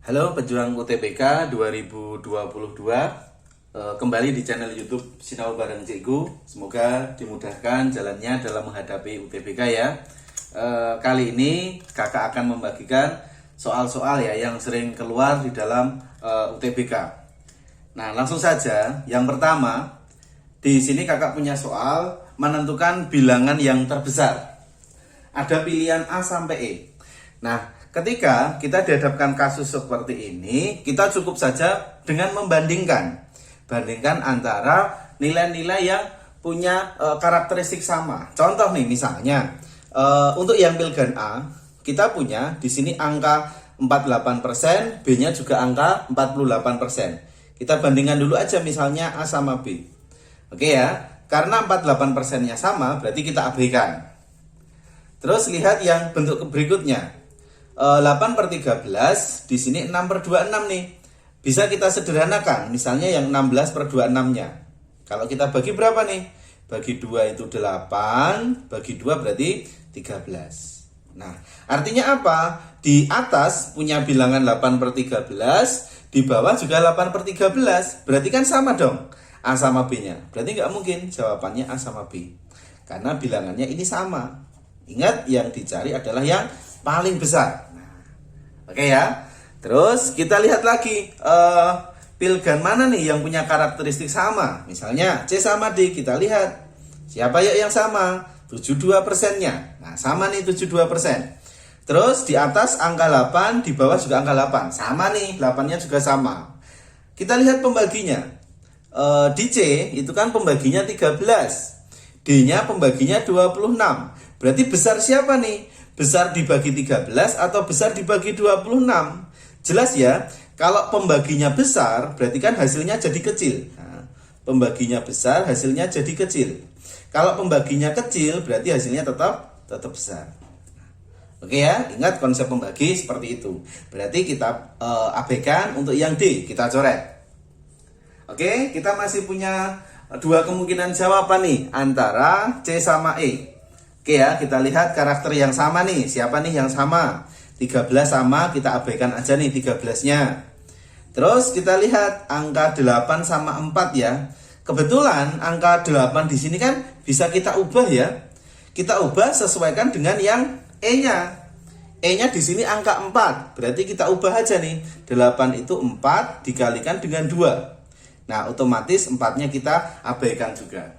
Halo pejuang UTBK 2022, kembali di channel YouTube Sinau Bareng Cikgu. Semoga dimudahkan jalannya dalam menghadapi UTBK ya. Kali ini kakak akan membagikan soal-soal ya yang sering keluar di dalam UTBK. Nah, langsung saja. Yang pertama, di sini kakak punya soal menentukan bilangan yang terbesar. Ada pilihan A sampai E. Nah, ketika kita dihadapkan kasus seperti ini, kita cukup saja dengan membandingkan. Bandingkan antara nilai-nilai yang punya karakteristik sama. Contoh nih, misalnya untuk yang pilgan A, kita punya di sini angka 48%, B-nya juga angka 48%. Kita bandingkan dulu aja misalnya A sama B. Oke ya, karena 48%-nya sama, berarti kita abaikan. Terus lihat yang bentuk berikutnya. 8/13, di sini 6/26 nih. Bisa kita sederhanakan, misalnya yang 16/26-nya. Kalau kita bagi berapa nih? Bagi 2 itu 8, bagi 2 berarti 13. Nah, artinya apa? Di atas punya bilangan 8/13, di bawah juga 8/13. Berarti kan sama dong A sama B-nya. Berarti nggak mungkin jawabannya A sama B. Karena bilangannya ini sama. Ingat, yang dicari adalah yang paling besar. Oke ya. Terus kita lihat lagi pilgan mana nih yang punya karakteristik sama. Misalnya C sama D, kita lihat siapa ya yang sama, 72%-nya. Nah, sama nih 72%. Terus di atas angka 8, di bawah juga angka 8. Sama nih, 8-nya juga sama. Kita lihat pembaginya. Di C itu kan pembaginya 13. D-nya pembaginya 26. Berarti besar siapa nih? Besar dibagi 13 atau besar dibagi 26? Jelas ya, kalau pembaginya besar berarti kan hasilnya jadi kecil. Nah, pembaginya besar, hasilnya jadi kecil. Kalau pembaginya kecil berarti hasilnya tetap besar. Oke ya, ingat konsep pembagi seperti itu. Berarti kita abaikan untuk yang D, kita coret. Oke, kita masih punya dua kemungkinan jawaban nih antara C sama E. Oke ya, kita lihat karakter yang sama nih. Siapa nih yang sama? 13 sama, kita abaikan aja nih 13-nya. Terus kita lihat angka 8 sama 4 ya. Kebetulan angka 8 di sini kan bisa kita ubah ya. Kita ubah sesuaikan dengan yang E-nya. E-nya di sini angka 4. Berarti kita ubah aja nih. 8 itu 4 dikalikan dengan 2. Nah, otomatis 4-nya kita abaikan juga.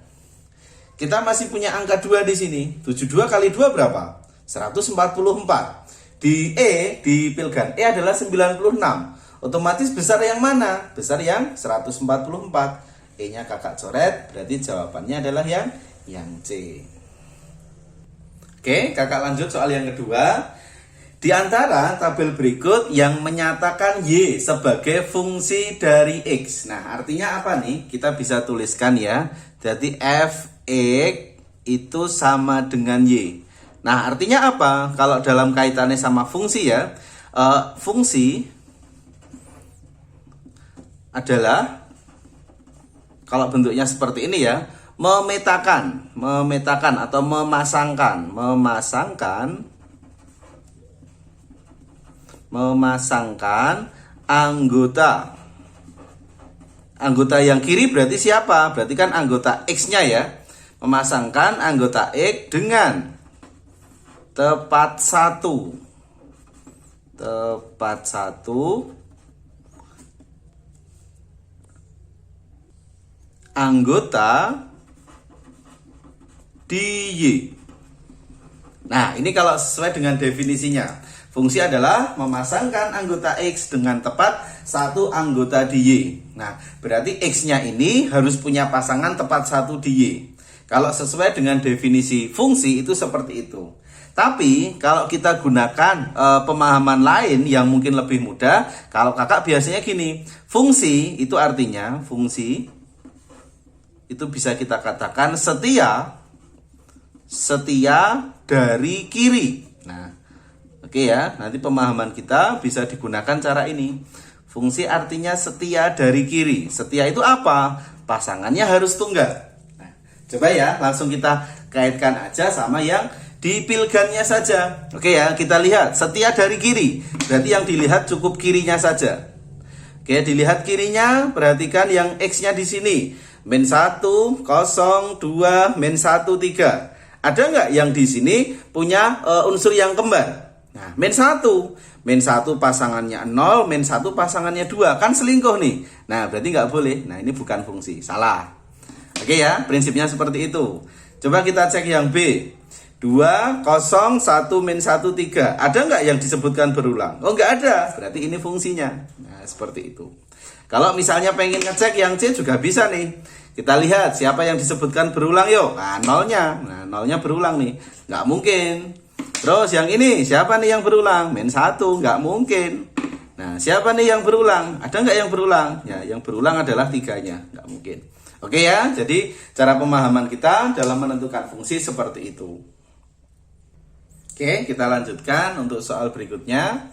Kita masih punya angka 2 di sini. 72 kali 2 berapa? 144. Di E, di pilgan E adalah 96. Otomatis besar yang mana? Besar yang 144. E-nya kakak coret, berarti jawabannya adalah yang C. Oke, kakak lanjut soal yang kedua. Di antara tabel berikut yang menyatakan Y sebagai fungsi dari X. Nah, artinya apa nih? Kita bisa tuliskan ya. Jadi Fx itu sama dengan Y. Nah, artinya apa? Kalau dalam kaitannya sama fungsi ya, fungsi adalah, kalau bentuknya seperti ini ya, memetakan atau memasangkan anggota yang kiri berarti siapa? Berarti kan anggota X-nya ya. Memasangkan anggota X dengan tepat satu anggota di Y. Nah, ini kalau sesuai dengan definisinya. Fungsi adalah memasangkan anggota X dengan tepat satu anggota di Y. Nah, berarti X-nya ini harus punya pasangan tepat satu di Y. Kalau sesuai dengan definisi fungsi itu seperti itu. Tapi kalau kita gunakan pemahaman lain yang mungkin lebih mudah, kalau kakak biasanya gini, fungsi itu artinya, fungsi itu bisa kita katakan setia dari kiri. Nah, oke ya, nanti pemahaman kita bisa digunakan cara ini. Fungsi artinya setia dari kiri. Setia itu apa? Pasangannya harus tunggal. Nah, coba ya, langsung kita kaitkan aja sama yang di pilgannya saja. Oke ya, kita lihat setia dari kiri. Berarti yang dilihat cukup kirinya saja. Oke, dilihat kirinya, perhatikan yang X-nya di sini. Min 1, 0, 2, min 1, 3. Ada nggak yang di sini punya unsur yang kembar? Nah, min 1. Min 1 pasangannya 0, min 1 pasangannya 2. Kan selingkuh nih. Nah, berarti nggak boleh. Nah, ini bukan fungsi. Salah. Oke ya, prinsipnya seperti itu. Coba kita cek yang B. 2, 0, 1, min 1, 3. Ada nggak yang disebutkan berulang? Oh, nggak ada. Berarti ini fungsinya. Nah, seperti itu. Kalau misalnya pengen ngecek yang C juga bisa nih. Kita lihat siapa yang disebutkan berulang yuk. Nah, nolnya. Nah, nolnya berulang nih. Nggak mungkin. Terus yang ini, siapa nih yang berulang? Min 1, nggak mungkin. Nah, siapa nih yang berulang? Ada nggak yang berulang? Ya, yang berulang adalah 3-nya. Nggak mungkin. Oke ya, jadi cara pemahaman kita dalam menentukan fungsi seperti itu. Oke, kita lanjutkan untuk soal berikutnya.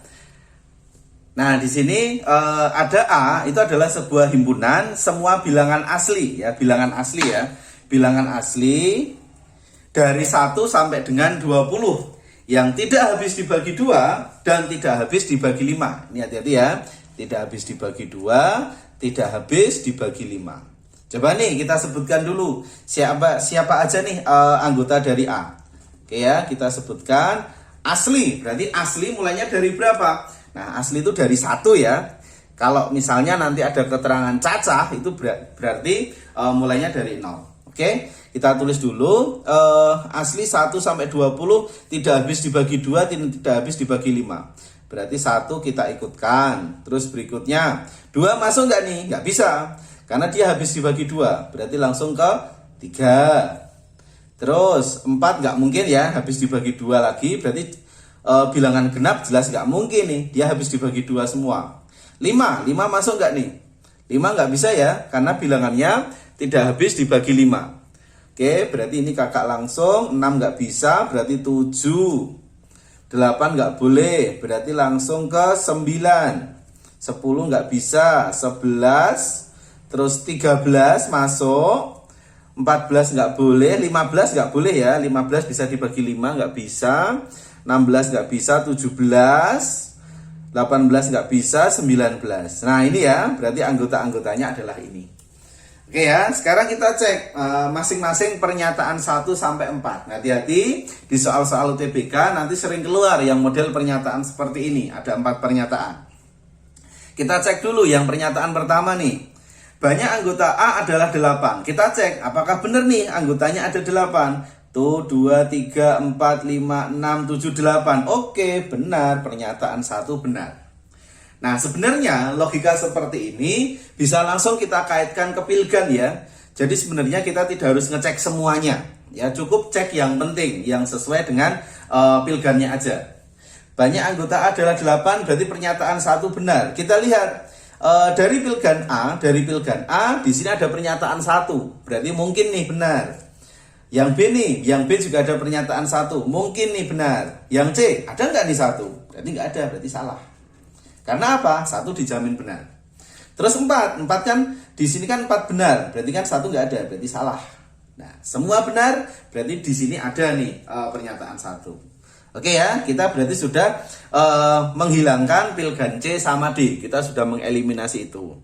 Nah, di sini ada A, itu adalah sebuah himpunan semua bilangan asli ya, bilangan asli ya. Bilangan asli dari 1 sampai dengan 20 yang tidak habis dibagi 2 dan tidak habis dibagi 5. Ini hati-hati ya. Tidak habis dibagi 2, tidak habis dibagi 5. Coba nih kita sebutkan dulu siapa aja nih anggota dari A. Oke ya, kita sebutkan asli. Berarti asli mulainya dari berapa? Nah, asli itu dari 1 ya. Kalau misalnya nanti ada keterangan cacah, itu berarti mulainya dari 0. Oke, kita tulis dulu. Asli 1 sampai 20 tidak habis dibagi 2, tidak habis dibagi 5. Berarti 1 kita ikutkan. Terus berikutnya, 2 masuk nggak nih? Nggak bisa. Karena dia habis dibagi 2. Berarti langsung ke 3. Terus 4 nggak mungkin ya, habis dibagi 2 lagi. Berarti bilangan genap jelas nggak mungkin nih, dia habis dibagi 2 semua. 5 masuk nggak nih? 5 nggak bisa ya, karena bilangannya tidak habis dibagi 5. Oke, berarti ini kakak langsung. 6 nggak bisa, berarti 7. 8 nggak boleh, berarti langsung ke 9. 10 nggak bisa, 11. Terus 13 masuk. 14 nggak boleh, 15 nggak boleh ya. 15 bisa dibagi 5, nggak bisa. 16 nggak bisa, 17, 18 nggak bisa, 19. Nah ini ya, berarti anggota-anggotanya adalah ini. Oke ya, sekarang kita cek masing-masing pernyataan 1 sampai 4. Hati-hati di soal-soal UTBK nanti sering keluar yang model pernyataan seperti ini. Ada 4 pernyataan. Kita cek dulu yang pernyataan pertama nih. Banyak anggota A adalah 8. Kita cek apakah benar nih anggotanya ada 8. Tuh 2, 3, 4, 5, 6, 7, 8. Oke, benar. Pernyataan 1 benar. Nah, sebenarnya logika seperti ini bisa langsung kita kaitkan ke pilgan ya. Jadi sebenarnya kita tidak harus ngecek semuanya. Ya, cukup cek yang penting, yang sesuai dengan pilgannya aja. Banyak anggota A adalah 8, berarti pernyataan 1 benar. Kita lihat dari pilgan A, di sini ada pernyataan 1. Berarti mungkin nih benar. Yang B nih, yang B juga ada pernyataan 1. Mungkin nih benar. Yang C, ada nggak nih 1? Berarti nggak ada, berarti salah. Karena apa? 1 dijamin benar. Terus 4 kan di sini kan 4 benar. Berarti kan 1 nggak ada, berarti salah. Nah, semua benar, berarti di sini ada nih pernyataan 1. Oke ya, kita berarti sudah menghilangkan pilgan C sama D. Kita sudah mengeliminasi itu.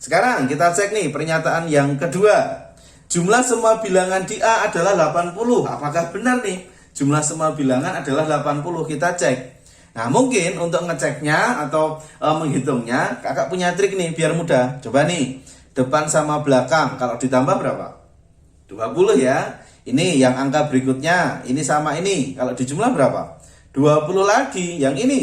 Sekarang kita cek nih pernyataan yang kedua. Jumlah semua bilangan di A adalah 80. Apakah benar nih? Jumlah semua bilangan adalah 80. Kita cek. Nah, mungkin untuk ngeceknya atau menghitungnya, kakak punya trik nih biar mudah. Coba nih, depan sama belakang. Kalau ditambah berapa? 20 ya. Ini yang angka berikutnya. Ini sama ini. Kalau dijumlah berapa? 20 lagi. Yang ini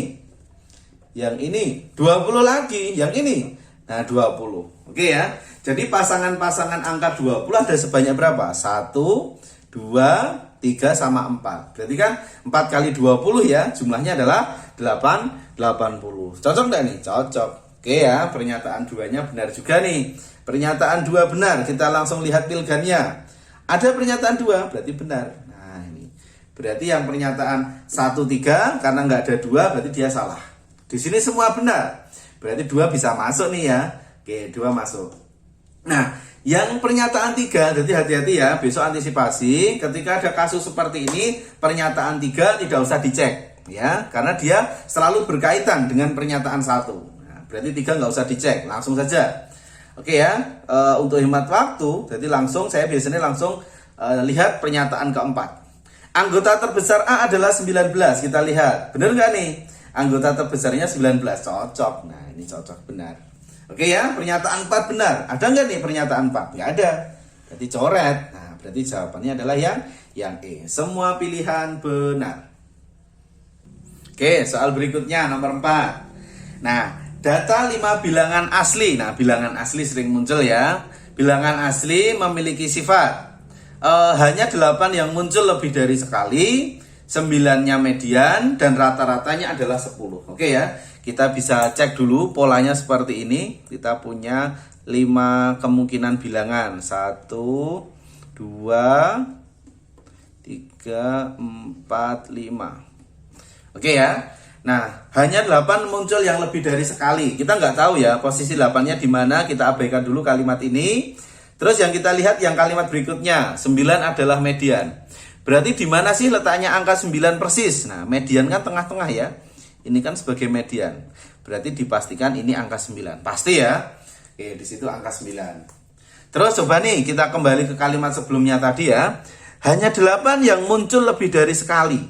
20 lagi. Yang ini. Nah, 20. Oke ya. Jadi pasangan-pasangan angka 20 ada sebanyak berapa? 1, 2, 3, sama 4. Berarti kan 4 kali 20 ya, jumlahnya adalah 80. Cocok nggak nih? Cocok. Oke ya, pernyataan 2-nya benar juga nih. Pernyataan 2 benar, kita langsung lihat pilgannya. Ada pernyataan 2, berarti benar. Nah ini, berarti yang pernyataan 1, 3, karena nggak ada 2, berarti dia salah. Di sini semua benar. Berarti 2 bisa masuk nih ya. Oke, 2 masuk. Nah, yang pernyataan 3, jadi hati-hati ya, besok antisipasi ketika ada kasus seperti ini, pernyataan 3 tidak usah dicek ya, karena dia selalu berkaitan dengan pernyataan 1. Nah, berarti 3 nggak usah dicek, langsung saja. Oke ya, untuk hemat waktu, jadi saya biasanya langsung lihat pernyataan keempat. Anggota terbesar A adalah 19, kita lihat, benar nggak nih? Anggota terbesarnya 19, cocok. Nah, ini cocok, benar. Oke ya, pernyataan 4 benar. Ada nggak nih pernyataan 4? Nggak ada. Berarti coret. Nah, berarti jawabannya adalah yang E. Semua pilihan benar. Oke, soal berikutnya nomor 4. Nah, data 5 bilangan asli. Nah, bilangan asli sering muncul ya. Bilangan asli memiliki sifat hanya 8 yang muncul lebih dari sekali, 9-nya median, dan rata-ratanya adalah 10. Oke ya. Kita bisa cek dulu polanya seperti ini. Kita punya 5 kemungkinan bilangan. 1, 2, 3, 4, 5. Oke ya. Nah, hanya 8 muncul yang lebih dari sekali. Kita nggak tahu ya posisi 8-nya di mana. Kita abaikan dulu kalimat ini. Terus yang kita lihat yang kalimat berikutnya. 9 adalah median. Berarti di mana sih letaknya angka 9 persis? Nah, median kan tengah-tengah ya. Ini kan sebagai median. Berarti dipastikan ini angka 9. Pasti ya. Oke, di situ angka 9. Terus coba nih kita kembali ke kalimat sebelumnya tadi ya. Hanya 8 yang muncul lebih dari sekali.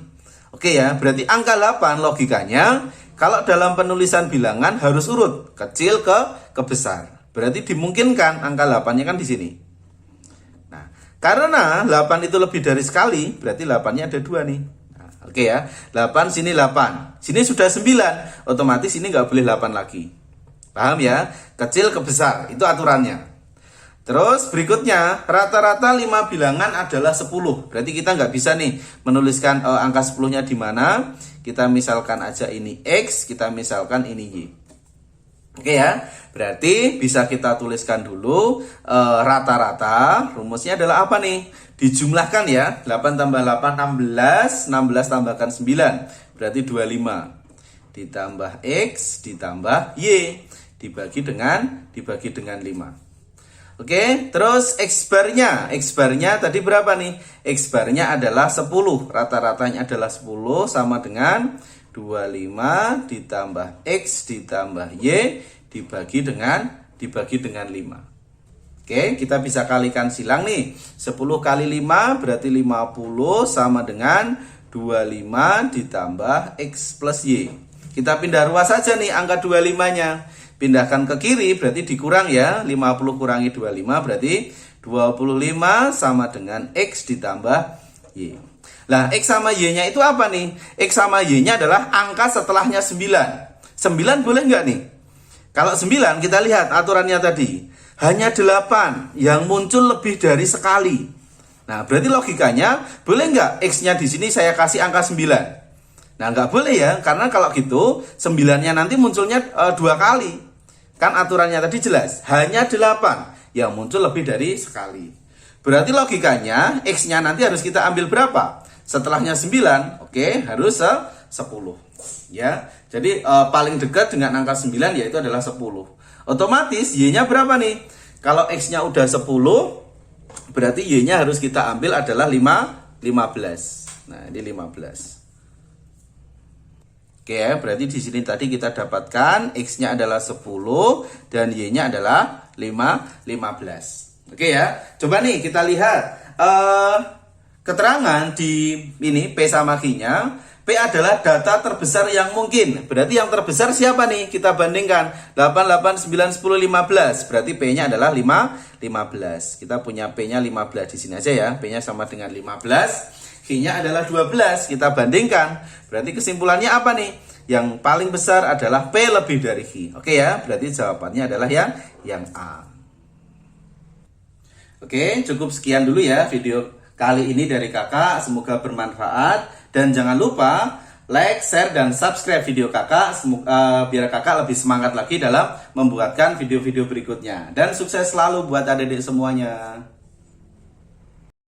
Oke ya, berarti angka 8 logikanya kalau dalam penulisan bilangan harus urut kecil ke besar. Berarti dimungkinkan angka 8-nya kan di sini. Nah, karena 8 itu lebih dari sekali, berarti 8-nya ada 2 nih. Oke ya, 8 sini 8. Sini sudah 9, otomatis ini nggak boleh 8 lagi. Paham ya? Kecil ke besar, itu aturannya. Terus berikutnya, rata-rata 5 bilangan adalah 10. Berarti kita nggak bisa nih menuliskan angka 10-nya di mana. Kita misalkan aja ini X, kita misalkan ini Y. Oke ya, berarti bisa kita tuliskan dulu rata-rata. Rumusnya adalah apa nih? Dijumlahkan ya, 8 tambah 8, 16, 16 tambahkan 9, berarti 25. Ditambah X, ditambah Y, dibagi dengan 5. Oke, terus X barnya tadi berapa nih? X barnya adalah 10, rata-ratanya adalah 10, sama dengan 25 ditambah X ditambah Y, dibagi dengan 5. Oke, kita bisa kalikan silang nih. 10 kali 5 berarti 50 sama dengan 25 ditambah X plus Y. Kita pindah ruas saja nih angka 25-nya. Pindahkan ke kiri berarti dikurang ya. 50 kurangi 25 berarti 25 sama dengan X ditambah Y. Nah, X sama Y-nya itu apa nih? X sama Y-nya adalah angka setelahnya 9. 9 boleh nggak nih? Kalau 9 kita lihat aturannya tadi. Hanya 8 yang muncul lebih dari sekali. Nah, berarti logikanya boleh nggak X-nya di sini saya kasih angka 9? Nah, nggak boleh ya, karena kalau gitu 9-nya nanti munculnya 2 kali. Kan aturannya tadi jelas, hanya 8 yang muncul lebih dari sekali. Berarti logikanya X-nya nanti harus kita ambil berapa? Setelahnya 9, oke, harus 10. Ya, jadi paling dekat dengan angka 9 yaitu adalah 10. Otomatis Y-nya berapa nih? Kalau X-nya udah 10, berarti Y-nya harus kita ambil adalah 15. Nah, ini 15. Oke ya, berarti di sini tadi kita dapatkan X-nya adalah 10 dan Y-nya adalah 15. Oke ya, coba nih kita lihat keterangan di ini P sama Q-nya. P adalah data terbesar yang mungkin. Berarti yang terbesar siapa nih? Kita bandingkan 8, 8, 9, 10, 15. Berarti P-nya adalah 15. Kita punya P-nya 15 di sini aja ya. P-nya sama dengan 15. Q-nya adalah 12. Kita bandingkan. Berarti kesimpulannya apa nih? Yang paling besar adalah P lebih dari Q. Oke ya, berarti jawabannya adalah yang A. Oke, cukup sekian dulu ya video kali ini dari kakak. Semoga bermanfaat. Dan jangan lupa like, share, dan subscribe video kakak biar kakak lebih semangat lagi dalam membuatkan video-video berikutnya. Dan sukses selalu buat adik-adik semuanya.